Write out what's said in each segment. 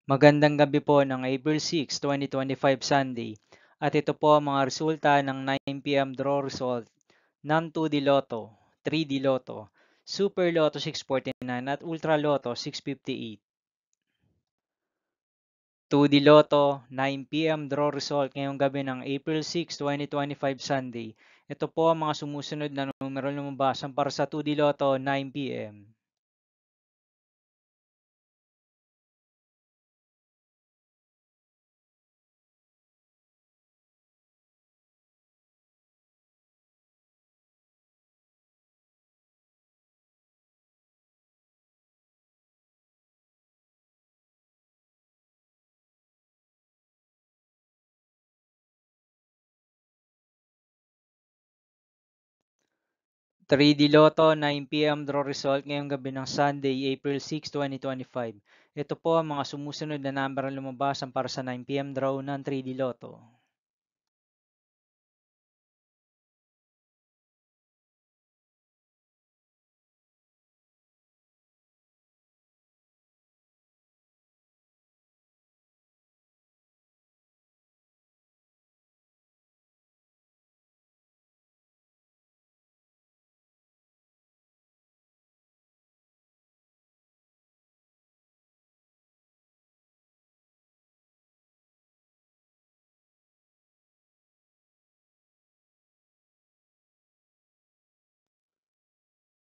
Magandang gabi po ng April 6, 2025 Sunday. At ito po ang mga resulta ng 9 p.m. draw result ng 2D Lotto, 3D Lotto, Super Lotto 649 at Ultra Lotto 658. 2D Lotto, 9 p.m. draw result ngayong gabi ng April 6, 2025 Sunday. Ito po ang mga sumusunod na numero lumabas para sa 2D Lotto 9 p.m. 3D Lotto 9 p.m. draw result ngayong gabi ng Sunday, April 6, 2025. Ito po ang mga sumusunod na number ang lumabas para sa 9 p.m. draw ng 3D Lotto.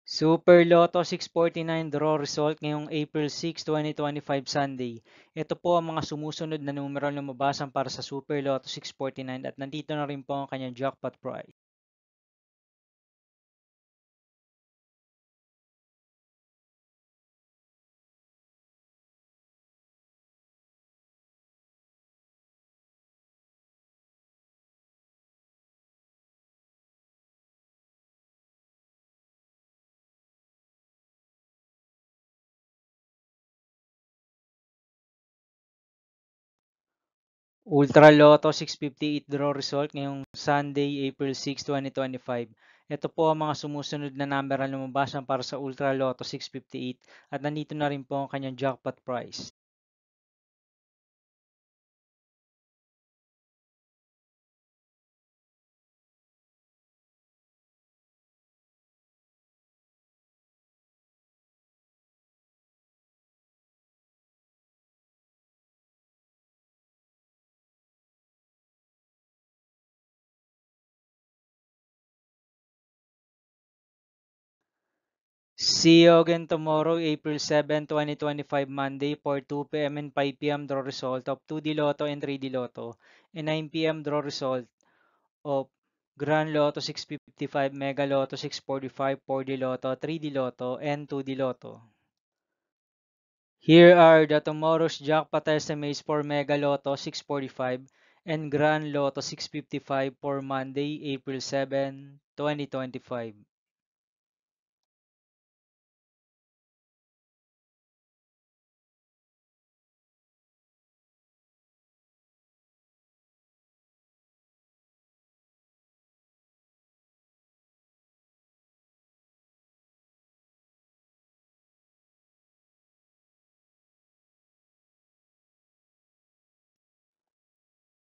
'Super Lotto 649' draw result ngayong April 6, 2025 Sunday. Ito po ang mga sumusunod na numero ang lumabas para sa Super Lotto 649 at nandito na rin po ang kanyang jackpot prize. Ultra Lotto 658 draw result ngayong Sunday, April 6, 2025. Ito po ang mga sumusunod na number ang lumabas para sa Ultra Lotto 658 at nandito na rin po ang kanyang jackpot prize. See you again tomorrow, April 7, 2025 Monday for 2 p.m. and 5 p.m. draw result of 2D Lotto and 3D Lotto and 9 p.m. draw result of Grand Lotto 655, Mega Lotto 645, 4D Lotto, 3D Lotto, and 2D Lotto. Here are the tomorrow's jackpot estimates for Mega Lotto 645 and Grand Lotto 655 for Monday, April 7, 2025.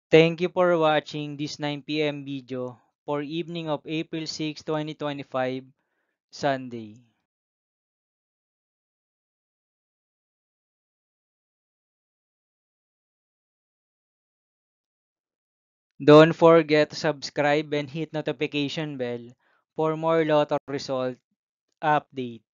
Thank you for watching this 9 p.m. video for evening of April 6, 2025, Sunday. Don't forget to subscribe and hit notification bell for more lotto result update.